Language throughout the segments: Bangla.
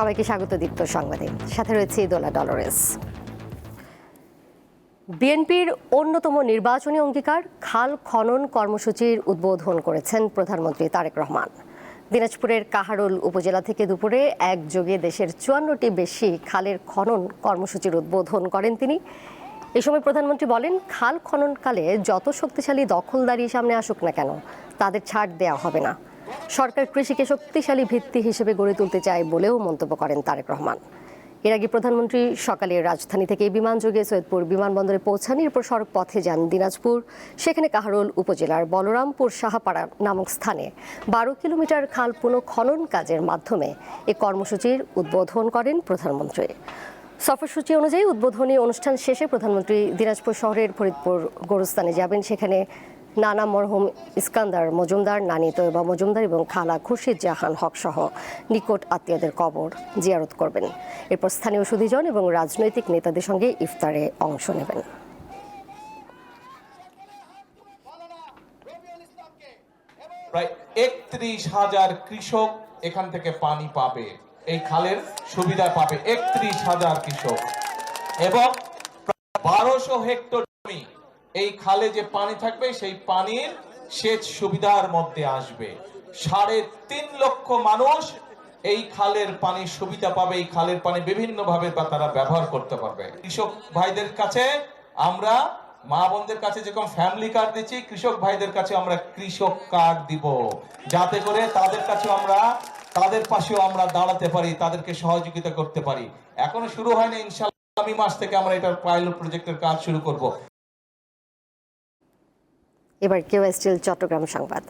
সবাইকে স্বাগত দীপ্ত সংবাদে, সাথে রয়েছে দোলা ডলরেস। বিএনপির অন্যতম নির্বাচনী অঙ্গীকার খাল খনন কর্মসূচির উদ্বোধন করেছেন প্রধানমন্ত্রী তারেক রহমান। দিনাজপুরের কাহারোল উপজেলা থেকে দুপুরে একযোগে দেশের 54টি বেশি খালের খনন কর্মসূচির উদ্বোধন করেন তিনি। এ সময় প্রধানমন্ত্রী বলেন, খাল খননকালে যত শক্তিশালী দখলদারি সামনে আসুক না কেন, তাদের ছাড় দেওয়া হবে না। সরকার কৃষিকে শক্তিশালী ভিত্তি হিসেবে গড়ে তুলতে চায় বলেও মন্তব্য করেন তারেক রহমান। এর আগে প্রধানমন্ত্রী সকালে রাজধানী থেকে বিমানযোগে সৈয়দপুর বিমানবন্দরে পৌঁছান। এরপর সড়ক পথে যান দিনাজপুর। সেখানে কাহারোল উপজেলার বলরামপুর সাহাপাড়া নামক স্থানে 12 কিলোমিটার খাল পুনঃখনন কাজের মাধ্যমে এ কর্মসূচির উদ্বোধন করেন প্রধানমন্ত্রী। সফরসূচি অনুযায়ী উদ্বোধনী অনুষ্ঠান শেষে প্রধানমন্ত্রী দিনাজপুর শহরের ফরিদপুর গোরস্থানে যাবেন। সেখানে নানা মরহুম ইস্কান্দার মজুমদার, নানি তৈবা মজুমদার এবং খালা খুরশিদ জাহান হক সহ নিকট আত্মীয়দের কবর জিয়ারত করবেন। এরপর স্থানীয় সুধীজন এবং রাজনৈতিক নেতাদের সঙ্গে ইফতারে অংশ নেবেন। প্রায় ৩১,০০০ কৃষক এখান থেকে পানি পাবে, এই খালের সুবিধা পাবে ৩১,০০০ কৃষক, এবং ১২০০ হেক্টর জমি এই খালে যে পানি থাকবে সেই পানির সেচ সুবিধার মধ্যে আসবে। ৩.৫ লক্ষ মানুষ এই খালের পানির সুবিধা পাবে। এই খালের পানি বিভিন্ন ভাবে তারা ব্যবহার করতে পারবে। কৃষক ভাইদের কাছে আমরা, মা বোনদের কাছে যেরকম ফ্যামিলি কার্ড দিচ্ছি, কৃষক ভাইদের কাছে আমরা কৃষক কার্ড দিব, যাতে করে তাদের কাছে আমরা, তাদের পাশেও আমরা দাঁড়াতে পারি, তাদেরকে সহযোগিতা করতে পারি। এখনো শুরু হয়নি, ইনশাআল্লাহ আগামী মাস থেকে আমরা এটার পাইলট প্রজেক্টের কাজ শুরু করব। এবার কেওএসটিএল চট্টগ্রাম সংবাদ।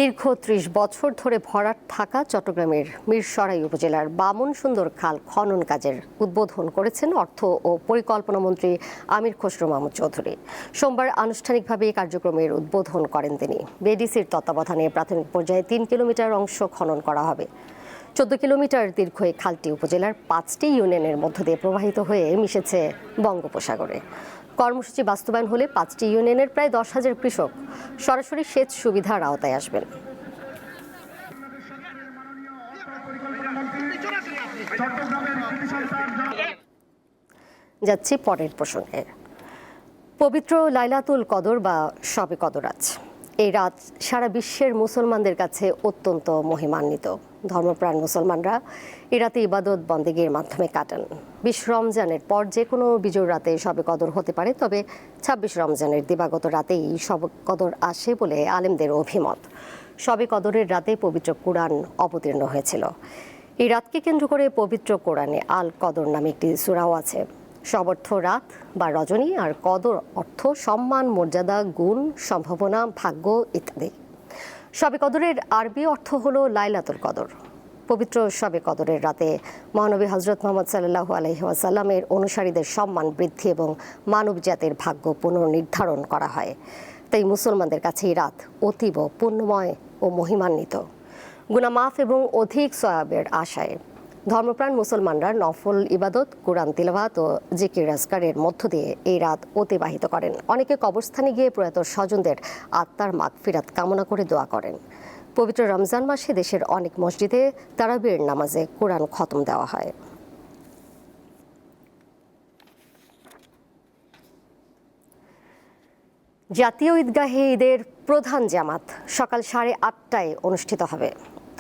দীর্ঘ ৩০ বছর ধরে ভরাট থাকা চট্টগ্রামের মিরসরাই উপজেলার বামন সুন্দর খাল খনন কাজের উদ্বোধন করেছেন অর্থ ও পরিকল্পনা মন্ত্রী আমির খসরু মাহমুদ চৌধুরী। সোমবার আনুষ্ঠানিকভাবে এই কার্যক্রমের উদ্বোধন করেন তিনি। বিডিসির তত্ত্বাবধানে প্রাথমিক পর্যায়ে ৩ কিলোমিটার অংশ খনন করা হবে। 14 কিলোমিটার দীর্ঘ এই খালটি উপজেলার 5টি ইউনিয়নের মধ্য দিয়ে প্রবাহিত হয়ে মিশেছে বঙ্গোপসাগরে। কর্মসূচি বাস্তবায়ন হলে 5টি ইউনিয়নের প্রায় 10,000 কৃষক সরাসরি সেচ সুবিধার আওতায় আসবেন। যাচ্ছি পরের প্রসঙ্গে। পবিত্র লাইলাতুল কদর বা শবে কদর আজ। এই রাত সারা বিশ্বের মুসলমানদের কাছে অত্যন্ত মহিমান্বিত। ধর্মপ্রাণ মুসলমানরা এই রাতে ইবাদত বন্দেগীর মাধ্যমে কাটান। 20 রমজানের পর যে কোনো বিজোড় রাতে শবে কদর হতে পারে, তবে 26 রমজানের দিবাগত রাতেই শবে কদর আসে বলে আলেমদের অভিমত। শবে কদরের রাতে পবিত্র কুরআন অবতীর্ণ হয়েছিল। এই রাতকে কেন্দ্র করে পবিত্র কোরআনে আল কদর নামে একটি সূরাও আছে। শব অর্থ রাত বা রজনী, আর কদর অর্থ সম্মান, মর্যাদা, গুণ, সম্ভাবনা, ভাগ্য ইত্যাদি। শবে কদরের আরবি অর্থ হলো লাইলাতুল কদর। পবিত্র শবে কদরের রাতে মহানবী হযরত মুহাম্মদ সাল্লাল্লাহু আলাইহি ওয়াসাল্লামের অনুসারীদের সম্মান বৃদ্ধি এবং মানব জাতির ভাগ্য পুনর্নির্ধারণ করা হয়। তাই মুসলমানদের কাছে এই রাত অতীব পুণ্যময় ও মহিমান্বিত। গুনাহ মাফ এবং অধিক সওয়াবের আশায় ধর্মপ্রাণ মুসলমানরা নফল ইবাদত, কুরআন তিলাওয়াত ও জিকির আজকারের মধ্য দিয়ে এই রাত অতিবাহিত করেন। অনেকে কবরস্থানে গিয়ে প্রয়াত স্বজনদের আত্মার মাগফিরাত কামনা করে দোয়া করেন। পবিত্র রমজান মাসে দেশের অনেক মসজিদে তারাবির নামাজে কুরআন খতম দেওয়া হয়। জাতীয় ঈদগাহে ঈদের প্রধান জামাত সকাল 8:30টায় অনুষ্ঠিত হবে।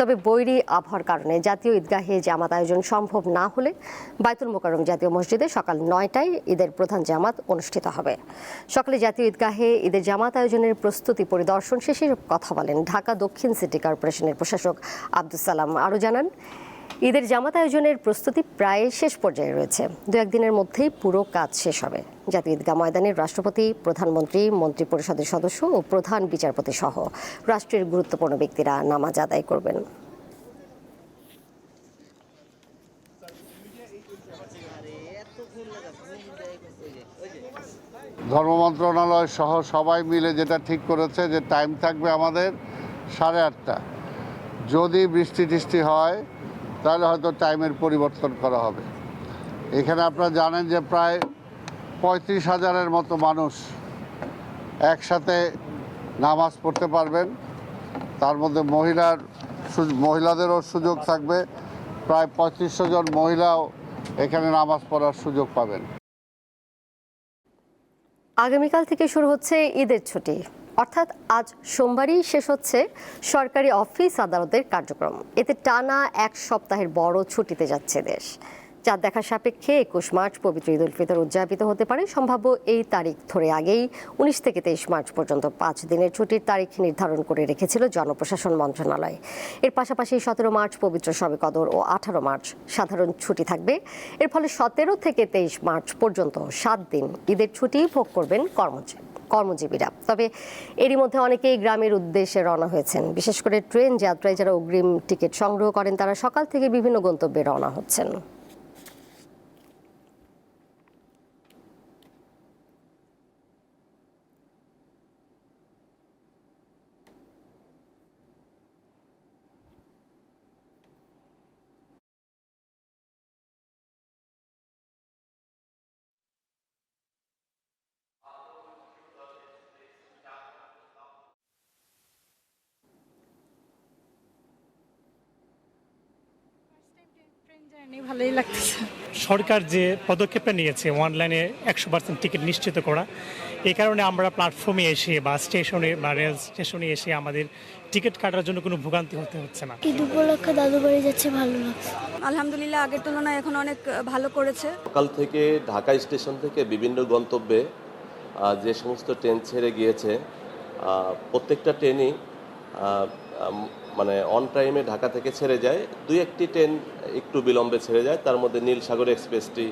তবে বৈরী আবহাওয়ার কারণে জাতীয় ঈদগাহে জামাত আয়োজন সম্ভব না হলে বায়তুল মোকাররম জাতীয় মসজিদে সকাল 9টায় ঈদের প্রধান জামাত অনুষ্ঠিত হবে। সকালে জাতীয় ঈদগাহে ঈদের জামাত আয়োজনের প্রস্তুতি পরিদর্শন শেষে কথা বলেন ঢাকা দক্ষিণ সিটি কর্পোরেশনের প্রশাসক আব্দুস সালাম। আরও জানান, ঈদের জামাত আয়োজনের প্রস্তুতি প্রায় শেষ পর্যায়ে রয়েছে। 2-1 দিনের মধ্যেই পুরো কাজ শেষ হবে। জাতীয় ঈদগাহ ময়দানে রাষ্ট্রপতি, প্রধানমন্ত্রী, মন্ত্রিপরিষদের সদস্য ও প্রধান বিচারপতি সহ রাষ্ট্রের গুরুত্বপূর্ণ ব্যক্তিরা নামাজ আদায় করবেন। ধর্ম মন্ত্রণালয় সহ সবাই মিলে যেটা ঠিক করেছে যে টাইম থাকবে আমাদের 8:30। যদি বৃষ্টি টিষ্টি হয় তাহলে হয়তো টাইমের পরিবর্তন করা হবে। এখানে আপনারা জানেন যে প্রায় 35,000-এর মতো মানুষ একসাথে নামাজ পড়তে পারবেন। তার মধ্যে মহিলাদেরও সুযোগ থাকবে, প্রায় 3500 জন মহিলাও এখানে নামাজ পড়ার সুযোগ পাবেন। আগামীকাল থেকে শুরু হচ্ছে ঈদের ছুটি, অর্থাৎ আজ সোমবারই শেষ হচ্ছে সরকারি অফিস আদালতের কার্যক্রম। এতে টানা এক সপ্তাহের বড় ছুটিতে যাচ্ছে দেশ। চাঁদ দেখার সাপেক্ষে 21 মার্চ পবিত্র ঈদ উল ফিতর উদযাপিত হতে পারে। সম্ভাব্য এই তারিখ ধরে আগেই 19 থেকে 23 মার্চ পর্যন্ত 5 দিনের ছুটির তারিখ নির্ধারণ করে রেখেছিল জনপ্রশাসন মন্ত্রণালয়। এর পাশাপাশি 17 মার্চ পবিত্র শবে কদর ও 18 মার্চ সাধারণ ছুটি থাকবে। এর ফলে 17 থেকে 23 মার্চ পর্যন্ত 7 দিন ঈদের ছুটি ভোগ করবেন কর্মজীবীরা। তবে এরই মধ্যে অনেকেই গ্রামের উদ্দেশ্যে রওনা হয়েছেন। বিশেষ করে ট্রেন যাত্রায় যারা অগ্রিম টিকিট সংগ্রহ করেন তারা সকাল থেকে বিভিন্ন গন্তব্যে রওনা হচ্ছেন। ভালোই লাগতেছে। সরকার যে পদক্ষেপটা নিয়েছে অনলাইনে 100% টিকিট নিশ্চিত করা, এই কারণে আমরা প্ল্যাটফর্মে এসে বা স্টেশনে বা রেল স্টেশনে এসে আমাদের টিকিট কাটার জন্য কোনো ভোগান্তি হতে হচ্ছে না। ঈদ উপলক্ষে দাদু বাড়ি যাচ্ছে, ভালো লাগছে। আলহামদুলিল্লাহ আগের তুলনায় এখন অনেক ভালো করেছে। সকাল থেকে ঢাকা স্টেশন থেকে বিভিন্ন গন্তব্যে যে সমস্ত ট্রেন ছেড়ে গিয়েছে, প্রত্যেকটা ট্রেনই মানে অন টাইমে ঢাকা থেকে ছেড়ে যায়। দুই একটি ট্রেন একটু বিলম্বে ছেড়ে যায়, তার মধ্যে নীল সাগর এক্সপ্রেসটি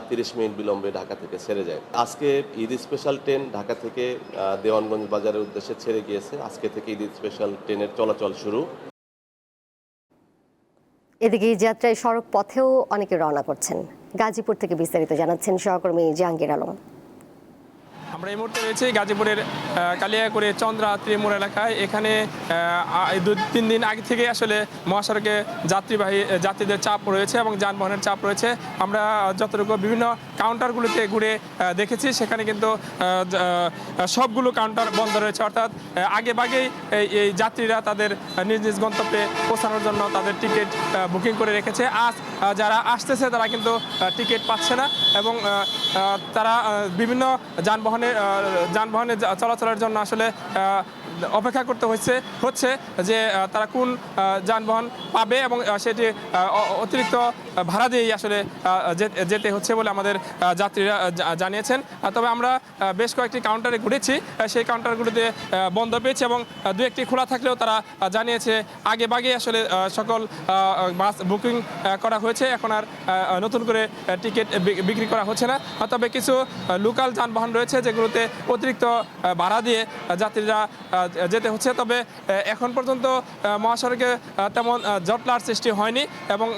30 মিনিট বিলম্বে ঢাকা থেকে ছেড়ে যায়। আজকে ঈদ স্পেশাল ট্রেন ঢাকা থেকে দেওয়ানগঞ্জ বাজারের উদ্দেশ্যে ছেড়ে গিয়েছে। আজকে থেকে ঈদ স্পেশাল ট্রেনের চলাচল শুরু। এদিকে এই যাত্রায় সড়ক পথেও অনেকে রওনা করছেন। গাজীপুর থেকে বিস্তারিত জানাচ্ছেন সহকর্মী জাহাঙ্গীর আলম। আমরা এই মুহূর্তে রয়েছি গাজীপুরের কালিয়াকৈর চন্দ্রা ত্রিমোড় এলাকায়। এখানে 2-3 দিন আগে থেকে আসলে মহাসড়কে যাত্রীদের চাপ রয়েছে এবং যানবাহনের চাপ রয়েছে। আমরা যতটুকু বিভিন্ন কাউন্টারগুলোতে ঘুরে দেখেছি, সেখানে কিন্তু সবগুলো কাউন্টার বন্ধ রয়েছে। অর্থাৎ আগেভাগেই এই যাত্রীরা তাদের নিজ নিজ গন্তব্যে পৌঁছানোর জন্য তাদের টিকিট বুকিং করে রেখেছে। আজ যারা আসতেছে তারা কিন্তু টিকিট পাচ্ছে না এবং তারা বিভিন্ন যানবাহনে চলাচলের জন্য আসলে অপেক্ষা করতে হচ্ছে যে তারা কোন যানবাহন পাবে এবং সেটি অতিরিক্ত ভাড়া দিয়েই আসলে যেতে হচ্ছে বলে আমাদের যাত্রীরা জানিয়েছেন। তবে আমরা বেশ কয়েকটি কাউন্টারে ঘুরেছি, সেই কাউন্টারগুলোতে বন্ধ পেয়েছে এবং দু একটি খোলা থাকলেও তারা জানিয়েছে আগেভাগে আসলে সকল বাস বুকিং করা হয়েছে, এখন আর নতুন করে টিকিট বিক্রি করা হচ্ছে না। তবে কিছু লোকাল যানবাহন রয়েছে যেগুলোতে অতিরিক্ত ভাড়া দিয়ে যাত্রীরা যেতে হচ্ছে। তবে এখন পর্যন্ত মহাসড়কে তেমন জটলার সৃষ্টি হয়নি এবং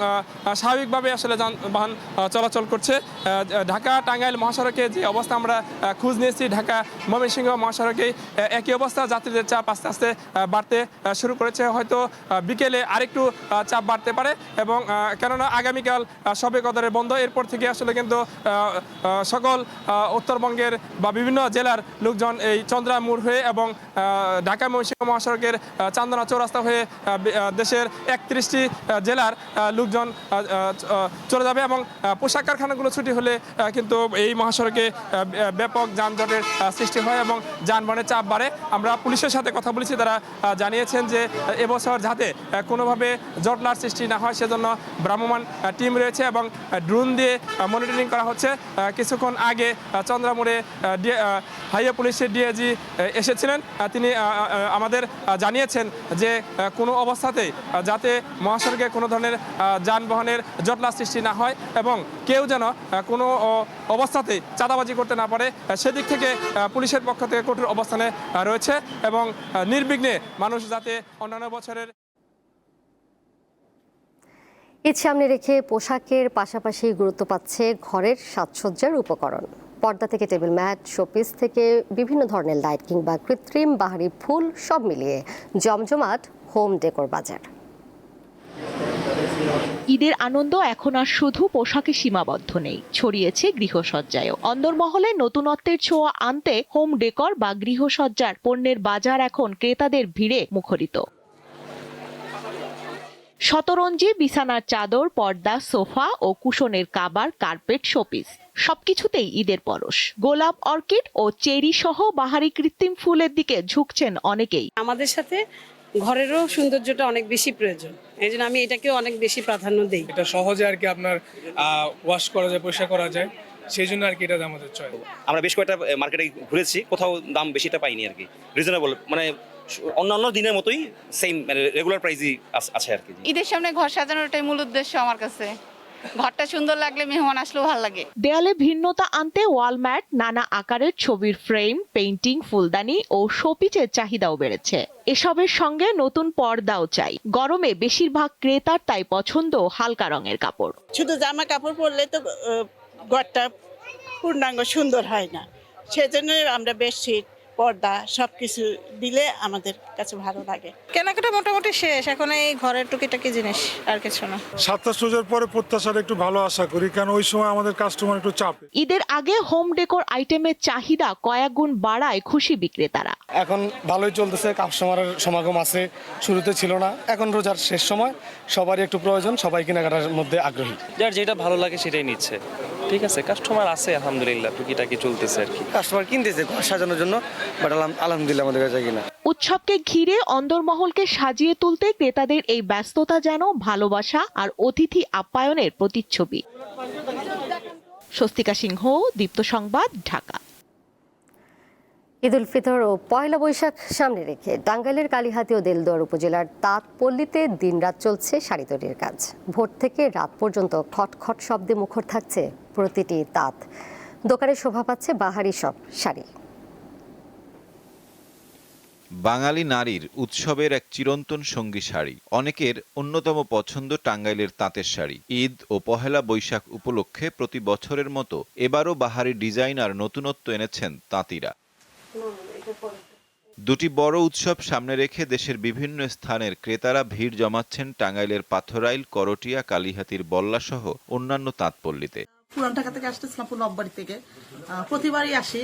স্বাভাবিকভাবে আসলে যানবাহন চলাচল করছে। ঢাকা টাঙ্গাইল মহাসড়কে যে অবস্থা আমরা খোঁজ নিয়েছি, ঢাকা ময়মনসিংহ মহাসড়কে একই অবস্থা, যাত্রীদের চাপ আস্তে আস্তে বাড়তে শুরু করেছে। হয়তো বিকেলে আরেকটু চাপ বাড়তে পারে এবং কেননা আগামীকাল শবে কদরের বন্ধ, এরপর থেকে আসলে কিন্তু সকল উত্তরবঙ্গের বা বিভিন্ন জেলার লোকজন এই চন্দ্রা মোড় হয়ে এবং ঢাকা ময়মনসিংহ মহাসড়কের চান্দনা চৌরাস্তা হয়ে দেশের 31টি জেলার লোকজন চলে যাবে এবং পোশাক কারখানাগুলো ছুটি হলে কিন্তু এই মহাসড়কে ব্যাপক যানজটের সৃষ্টি হয় এবং যানবাহনের চাপ বাড়ে। আমরা পুলিশের সাথে কথা বলেছি, তারা জানিয়েছেন যে এবছর যাতে কোনোভাবে জটলার সৃষ্টি না হয় সেজন্য ভ্রাম্যমাণ টিম রয়েছে এবং ড্রোন দিয়ে মনিটরিং করা হচ্ছে। কিছুক্ষণ আগে চন্দ্রামোড়ে হাইওয়ে পুলিশের ডিআইজি এসেছিলেন, তিনি আমাদের জানিয়েছেন যে কোনো অবস্থাতেই যাতে মহাসড়কে কোনো ধরনের যানবাহনের জটলা সৃষ্টি না হয় এবং কেউ যেন কোনো অবস্থাতেই চাঁদাবাজি করতে না পারে, সেদিক থেকে পুলিশের পক্ষ থেকে কঠোর অবস্থানে রয়েছে এবং নির্বিঘ্নে মানুষ যাতে অন্যান্য বছরের ঈদ সামনে রেখে পোশাকের পাশাপাশি গুরুত্ব পাচ্ছে ঘরের সাজসজ্জার উপকরণ। পর্দা থেকে টেবিল ম্যাট, শোপিস থেকে বিভিন্ন ধরনের লাইট কিংবা কৃত্রিম বাহারি ফুল, সব মিলিয়ে জমজমাট হোম ডেকোর বাজার। ঈদের আনন্দ এখন আর শুধু পোশাকে সীমাবদ্ধ নেই, ছড়িয়েছে গৃহসজ্জায়ও। অন্দরমহলে নতুনত্বের ছোঁয়া আনতে হোম ডেকর বা গৃহসজ্জার পণ্যের বাজার এখন ক্রেতাদের ভিড়ে মুখরিত। শতরঞ্জি, বিছানার চাদর, পর্দা, সোফা ও কুশনের কাবার, কার্পেট, শোপিস সবকিছুতেই ঈদের পরশ। গোলাপ, অর্কিড ও চেরি সহ বাহারি কৃত্রিম ফুলের দিকে ঝুঁকছেন অনেকেই। আমাদের সাথে ঘরেরও সৌন্দর্যটা অনেক বেশি প্রয়োজন, এই জন্য আমি এটাকেও অনেক বেশি প্রাধান্য দিই। এটা সহজে আর কি আপনার ওয়াশ করা যায়, পরিষ্কার করা যায়, সেই জন্য আর কি এটা আমাদের চয়েস। আমরা বেশ কয়েকটা মার্কেটে ঘুরেছি, কোথাও দাম বেশিটা পাইনি আর কি, রিজনেবল, মানে অন্যান্য দিনের মতোই সেম রেগুলার প্রাইসই আছে আর কি। ঈদের সামনে ঘর সাজানোটাই মূল উদ্দেশ্য আমার কাছে। ঘরটা সুন্দর লাগলে মেহমান আসলেও ভালো লাগে। দেয়ালে ভিন্নতা আনতে ওয়ালম্যাট, নানা আকারের ছবির ফ্রেম, পেইন্টিং, ফুলদানি ও শোপিসের চাহিদাও বেড়েছে। এসবের সঙ্গে নতুন পর্দাও চাই। গরমে বেশিরভাগ ক্রেতার তাই পছন্দ হালকা রঙের কাপড়। শুধু জামা কাপড় পরলে তো ঘরটা পূর্ণাঙ্গ সুন্দর হয় না, সেজন্য আমরা বেডশিট, পর্দা সবকিছু দিলে আমাদের কাছে ভালো লাগে। কেনাকাটা মোটামুটি শেষ, এখন এই ঘরের টুকিটাকি জিনিস, আর কিছু না। 27 রোজার পরে প্রত্যাশাটা একটু ভালো আশা করি, কারণ ওই সময় আমাদের কাস্টমার একটু চাপে। ঈদের আগে হোম ডেকোর আইটেমের চাহিদা কয়েক গুণ বাড়ায় খুশি বিক্রেতারা। এখন ভালোই চলতেছে, কাস্টমারের সমাগম আছে, শুরুতে ছিল না, এখন রোজার শেষ সময় সবারই একটু প্রয়োজন, সবাই কেনাকাটার মধ্যে আগ্রহী। যার যেটা ভালো লাগে সেটাই নিচ্ছে, ঠিক আছে। কাস্টমার আছে আলহামদুলিল্লাহ, টুকিটাকি চলতেছে আর কি। কাস্টমার কিনতেছে ঘর সাজানোর জন্য, বাট আলহামদুলিল্লাহ আমাদের কাছে কিনা। উৎসবকে ঘিরে অন্দরমহলকে সাজিয়ে তুলতে ক্রেতাদের এই ব্যস্ততা যেন ভালোবাসা আর অতিথি আপ্যায়নের প্রতিচ্ছবি। স্বস্তিকা সিংহ, দীপ্ত সংবাদ, ঢাকা। ঈদ উল ফিতর ও পয়লা বৈশাখ সামনে রেখে টাঙ্গাইলের কালিহাতী ও দেলদুয়ার উপজেলার তাঁতপল্লীতে দিনরাত চলছে শাড়ি তৈরির কাজ। ভোর থেকে রাত পর্যন্ত খটখট শব্দে মুখর থাকছে প্রতিটি তাঁত। দোকানে শোভা পাচ্ছে বাহারি সব শাড়ি। বাঙালি নারীর উৎসবের এক চিরন্তন সঙ্গী শাড়ি। অনেকের অন্যতম পছন্দ টাঙ্গাইলের তাঁতের শাড়ি। ঈদ ও পহেলা বৈশাখ উপলক্ষে প্রতি বছরের মতো এবারও বাহারি ডিজাইন আর নতুনত্ব এনেছেন তাঁতিরা। দুটি বড় উৎসব সামনে রেখে দেশের বিভিন্ন স্থানের ক্রেতারা ভিড় জমাচ্ছেন টাঙ্গাইলের পাথরাইল, করটিয়া, কালিহাতীর বল্লা সহ অন্যান্য তাঁতপল্লীতে। পুরান ঢাকা থেকে আসতে ইসলামপুর নববাড়ি থেকে প্রতিবারই আসি,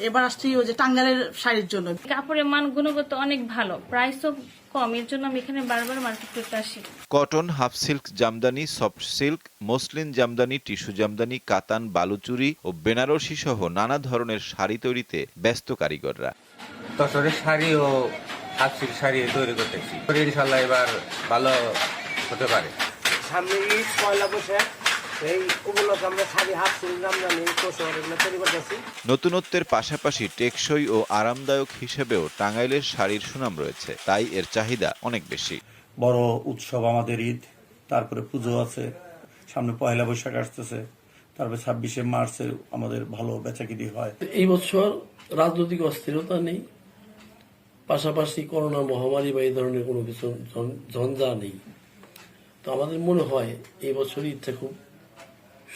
এবার আসছি ওই যে টাঙ্গাইলের শাড়ির জন্য। কাপড়ের মান গুণগত অনেক ভালো, প্রাইসও কম, এর জন্য আমি এখানে বারবার মার্কেট করতে আসি। Cotton, half silk Jamdani, soft silk, muslin Jamdani, tissue Jamdani, কাতান, বালুচুরি ও বেনারসি সহ নানা ধরনের শাড়ি তৈরিতে ব্যস্ত কারিগররা। তসরের শাড়ি ও হাফ সিল্ক শাড়ি তৈরি করতেছি, ইনশাল্লাহ এবার ভালো হতে পারে। সামনে ঈদ, পয়লা বৈশাখ, এই উপলক্ষে আমরা শাড়ি, হাফ সিল্ক, জামদানি, তোসর এগুলো তৈরি করতেছি। নতুনত্বের পাশাপাশি টেকসই ও আরামদায়ক হিসেবেও টাঙ্গাইলের শাড়ির সুনাম রয়েছে, তাই এর চাহিদা অনেক বেশি। বড় উৎসব আমাদের ঈদ, তারপরে পুজো আছে, সামনে পয়লা বৈশাখ আসতেছে, তারপরে 26শে মার্চে আমাদের ভালো বেচাকিনি হয়। এই বছর রাজনৈতিক অস্থিরতা নেই, পাশাপাশি করোনা মহামারী বা এই ধরনের কোনো কিছু ঝঞ্ঝা নেই, তো আমাদের মনে হয় এই বছর ঈদটা খুব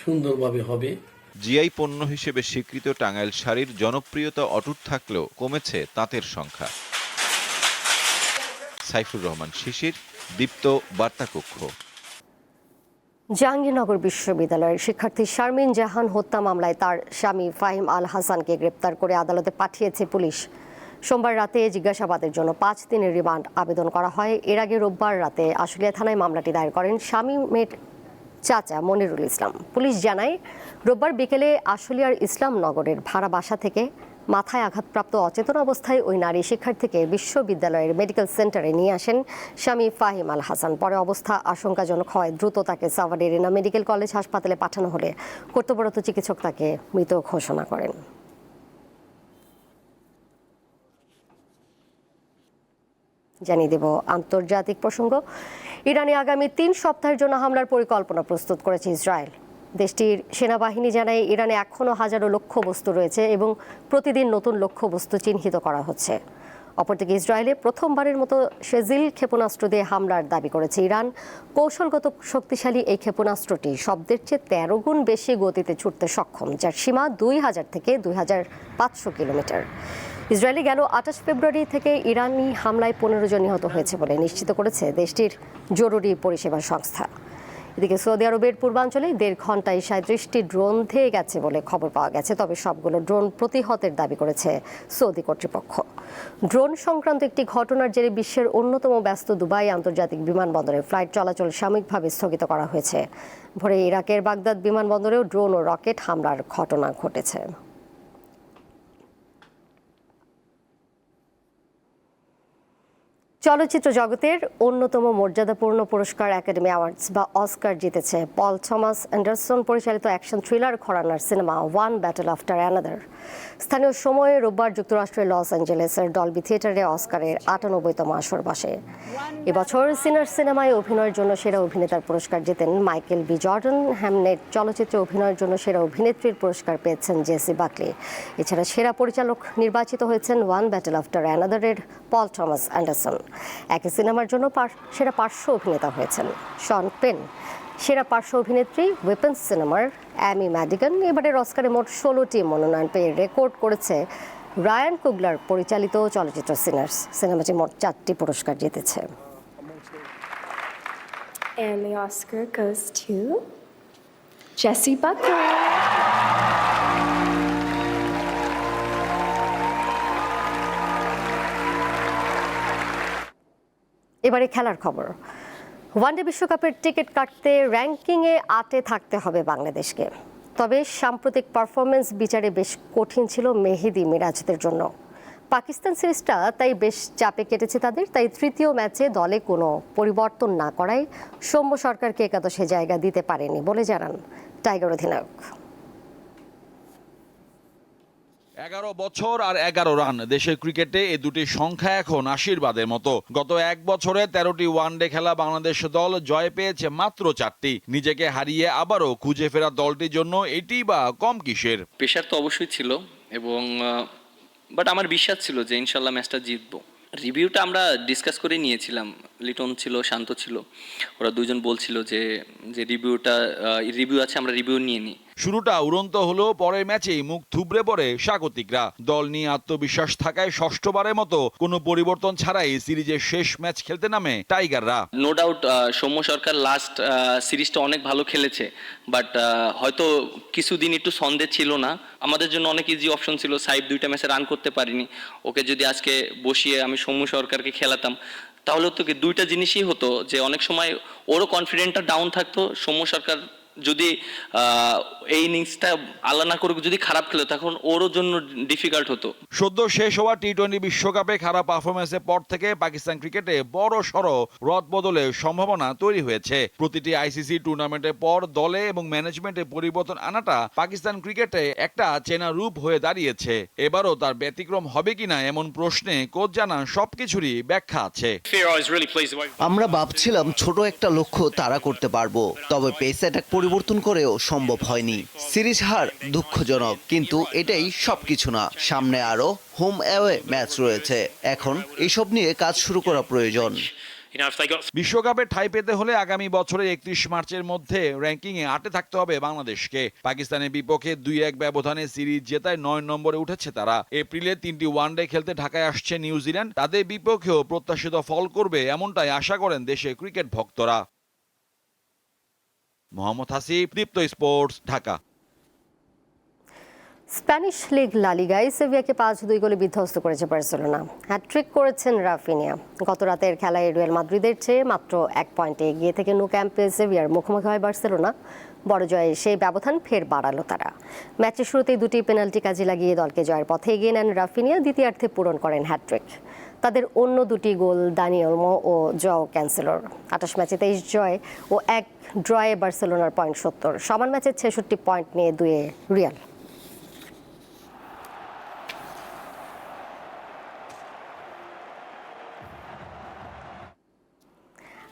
সুন্দরভাবে হবে। জিআই পণ্য হিসেবে স্বীকৃত টাঙ্গাইল শাড়ির জনপ্রিয়তা অটুট থাকলেও কমেছে তাঁতের সংখ্যা। সাইফুর রহমান শিশির, দীপ্ত বার্তা কক্ষ। জাহাঙ্গীরনগর বিশ্ববিদ্যালয়ের শিক্ষার্থী শারমিন জাহান হত্যা মামলায় তার স্বামী ফাহিম আল হাসানকে গ্রেপ্তার করে আদালতে পাঠিয়েছে পুলিশ। সোমবার রাতে জিজ্ঞাসাবাদের জন্য 5 দিনের রিমান্ড আবেদন করা হয়। এর আগে রোববার রাতে আশুলিয়া থানায় মামলাটি দায়ের করেন শামীমের চাচা মনিরুল ইসলাম। পুলিশ জানায়, রোববার বিকেলে আশুলিয়ার ইসলামনগরের ভাড়া বাসা থেকে মাথায় আঘাতপ্রাপ্ত অচেতন অবস্থায় ওই নারী শিক্ষার্থীকে বিশ্ববিদ্যালয়ের মেডিকেল সেন্টারে নিয়ে আসেন স্বামী ফাহিম আল হাসান। পরে অবস্থা আশঙ্কাজনক হয় দ্রুত তাকে সাভারের এরিনা মেডিকেল কলেজ হাসপাতালে পাঠানো হলে কর্তব্যরত চিকিৎসক তাকে মৃত ঘোষণা করেন। জানিয়ে দেব আন্তর্জাতিক প্রসঙ্গ। ইরানে আগামী 3 সপ্তাহের জন্য হামলার পরিকল্পনা প্রস্তুত করেছে ইসরায়েল। দেশটির সেনাবাহিনী জানায়, ইরানে এখনও হাজারো লক্ষ্যবস্তু রয়েছে এবং প্রতিদিন নতুন লক্ষ্যবস্তু চিহ্নিত করা হচ্ছে। অপরদিকে ইসরায়েলে প্রথমবারের মতো শেজিল ক্ষেপণাস্ত্র দিয়ে হামলার দাবি করেছে ইরান। কৌশলগত শক্তিশালী এই ক্ষেপণাস্ত্রটি শব্দের চেয়ে 13 গুণ বেশি গতিতে ছুটতে সক্ষম, যার সীমা 2000 থেকে 2500 কিলোমিটার। ইসরায়েলে গেল 28 ফেব্রুয়ারি থেকে ইরানি হামলায় 15 জন নিহত হয়েছে বলে নিশ্চিত করেছে দেশটির জরুরি পরিষেবা সংস্থা। এদিকে সৌদি আরবের পূর্বাঞ্চলে 1.5 ঘন্টায় 37টি ড্রোন ধেয়ে গেছে বলে খবর পাওয়া গেছে, তবে সবগুলো ড্রোন প্রতিহতের দাবি করেছে সৌদি কর্তৃপক্ষ। ড্রোন সংক্রান্ত একটি ঘটনার জেরে বিশ্বের অন্যতম ব্যস্ত দুবাই আন্তর্জাতিক বিমানবন্দরে ফ্লাইট চলাচল সাময়িকভাবে স্থগিত করা হয়েছে। ভোরে ইরাকের বাগদাদ বিমানবন্দরেও ড্রোন ও রকেট হামলার ঘটনা ঘটেছে। চলচ্চিত্র জগতের অন্যতম মর্যাদাপূর্ণ পুরস্কার একাডেমি অ্যাওয়ার্ডস বা অস্কার জিতেছে পল থমাস অ্যান্ডারসন পরিচালিত অ্যাকশন থ্রিলার ঘরানার cinema one battle after another. স্থানীয় সময়ে রোববার যুক্তরাষ্ট্রের লস অ্যাঞ্জেলেসের ডলবি থিয়েটারে অস্কারের 98তম আসর বসে। এবছর সিনার সিনেমায় অভিনয়ের জন্য সেরা অভিনেতার পুরস্কার জেতেন মাইকেল বি জর্ডন। হ্যামনেট চলচ্চিত্রে অভিনয়ের জন্য সেরা অভিনেত্রীর পুরস্কার পেয়েছেন জেসি বাকলি। এছাড়া সেরা পরিচালক নির্বাচিত হয়েছেন ওয়ান ব্যাটল আফটার অ্যানাদারের পল থমাস অ্যান্ডারসন। একই সিনেমার জন্য সেরা পার্শ্ব অভিনেতা হয়েছেন শন পেন। সেরা পার্শ্ব অভিনেত্রী ওয়েপন্স সিনেমার অ্যামি ম্যাডিগান। এবারের অস্কারে মোট 16টি মনোনয়ন পেয়ে রেকর্ড করেছে রায়ান কুগলার পরিচালিত চলচ্চিত্র সিনার্স। সিনেমাটি মোট 4টি পুরস্কার জিতেছে। And the Oscar goes to Jesse Buckley. এবারে খেলার খবর। ওয়ানডে বিশ্বকাপের টিকিট কাটতে র্যাঙ্কিংয়ে 8-এ থাকতে হবে বাংলাদেশকে। তবে সাম্প্রতিক পারফরমেন্স বিচারে বেশ কঠিন ছিল মেহেদী মিরাজদের জন্য। পাকিস্তান সিরিজটা তাই বেশ চাপে কেটেছে তাদের। তাই তৃতীয় ম্যাচে দলে কোনো পরিবর্তন না করায় সৌম্য সরকারকে একাদশে জায়গা দিতে পারেনি বলে জানান টাইগার অধিনায়ক। 11 বছর আর 11 রান, দেশের ক্রিকেটে এই দুটি সংখ্যা এখন আশীর্বাদের মতো। গত এক বছরে 13টি ওয়ানডে খেলা বাংলাদেশ দল জয় পেয়েছে মাত্র 4টি। নিজেকে হারিয়ে আবারও খুঁজে ফেরা দলটির জন্য এটি বা কম কিসের? প্রেশার তো অবশ্যই ছিল, এবং বাট আমার বিশ্বাস ছিল যে ইনশাল্লাহ ম্যাচটা জিতবো। রিভিউটা আমরা ডিসকাস করে নিয়েছিলাম, লিটন ছিল, শান্ত ছিল, ওরা দুজন বলছিল যে রিভিউ আছে, আমরা রিভিউ নিয়ে নিই। শুরুটা উড়ন্ত হলেও পরের ম্যাচেই মুখ থুবড়ে পড়ে স্বাগতিকরা। দল নিয়ে আত্মবিশ্বাস থাকায় ষষ্ঠবারের মতো কোনো পরিবর্তন ছাড়াই সিরিজের শেষ ম্যাচ খেলতে নামে টাইগাররা। নো ডাউট সৌম্য সরকার লাস্ট সিরিজটা অনেক ভালো খেলেছে, বাট হয়তো কিছুদিন একটু সন্দেহ ছিল না। আমাদের জন্য অনেক ইজি অপশন ছিল, সাইব 2টা ম্যাচে রান করতে পারিনি, ওকে যদি আজকে বসিয়ে আমি সৌম্য সরকারকে খেলাতাম তাহলে তো 2টা জিনিসই হতো, যে অনেক সময় ওরও কনফিডেন্টটা ডাউন থাকতো। সৌম্য সরকার যদি এই ইনিংসটা আল্লাহ না করুক যদি খারাপ খেলে তখন ওরও জন্য ডিফিকাল্ট হতো। সদ্য শেষ হওয়া টি-20 বিশ্বকাপে খারাপ পারফরমেন্সের পর থেকে পাকিস্তান ক্রিকেটে বড় সড় রদ বদলের সম্ভাবনা তৈরি হয়েছে। প্রতিটি আইসিসি টুর্নামেন্টের পর দলে এবং ম্যানেজমেন্টে পরিবর্তন আনাটা পাকিস্তান ক্রিকেটে একটা চেনা রূপ হয়ে দাঁড়িয়েছে। এবারও তার ব্যতিক্রম হবে কিনা এমন প্রশ্নে কোচ জানান সবকিছুরই ব্যাখ্যা আছে। আমরা ভাবছিলাম ছোট একটা লক্ষ্য তারা করতে পারবো, তবে পেস অ্যাটাক পরিবর্তন করেও সম্ভব হয়নি। সিরিজ হার দুঃখজনক, কিন্তু এটাই সবকিছু না। সামনে আরো হোম অ্যাওয়ে ম্যাচ রয়েছে, এখন এসব নিয়ে কাজ শুরু করা প্রয়োজন। বিশ্বকাপে ঠাঁই পেতে হলে আগামী বছরের 31 মার্চের মধ্যে র্যাঙ্কিংয়ে 8-এ থাকতে হবে বাংলাদেশকে। পাকিস্তানের বিপক্ষে 2-1 ব্যবধানে সিরিজ জেতায় 9 নম্বরে উঠেছে তারা। এপ্রিলে 3টি ওয়ানডে খেলতে ঢাকায় আসছে নিউজিল্যান্ড। তাদের বিপক্ষেও প্রত্যাশিত ফল করবে এমনটাই আশা করেন দেশের ক্রিকেট ভক্তরা। মোহাম্মদ হাসিব, দীপ্ত স্পোর্টস, ঢাকা। স্প্যানিশ লিগ লা লিগায় সেভিয়াকে 5-2 গোলে বিধ্বস্ত করেছে বার্সেলোনা। হ্যাটট্রিক করেছেন রাফিনিয়া। গত রাতের খেলায় রিয়াল মাদ্রিদের চেয়ে মাত্র 1 পয়েন্টে এগিয়ে থেকে নো ক্যাম্পে সেভিয়ার মুখোমুখি হয় বার্সেলোনা। বড় জয়ে সেই ব্যবধান ফের বাড়ালো তারা। ম্যাচের শুরুতেই 2টি পেনাল্টি কাজে লাগিয়ে দলকে জয়ের পথে এগিয়ে নেন রাফিনিয়া। দ্বিতীয়ার্ধে পূরণ করেন হ্যাটট্রিক। তাদের অন্য 2টি গোল দানি ওলমো ও জও ক্যান্সেলর। 28 ম্যাচে 23 জয় ও 1 ড্রয়ে বার্সেলোনার পয়েন্ট 70। সমান ম্যাচে 66 পয়েন্ট নিয়ে 2-এ রিয়াল।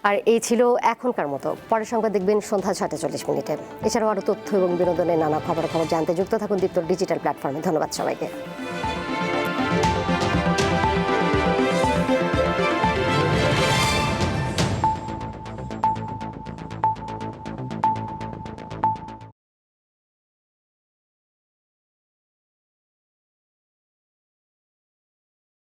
আর এই ছিল এখনকার মতো। পরের সংবাদ দেখবেন সন্ধ্যা 6:40। এছাড়াও আরও তথ্য এবং বিনোদনের নানা খবর জানতে যুক্ত থাকুন দীপ্ত ডিজিটাল প্ল্যাটফর্মে। ধন্যবাদ সবাইকে।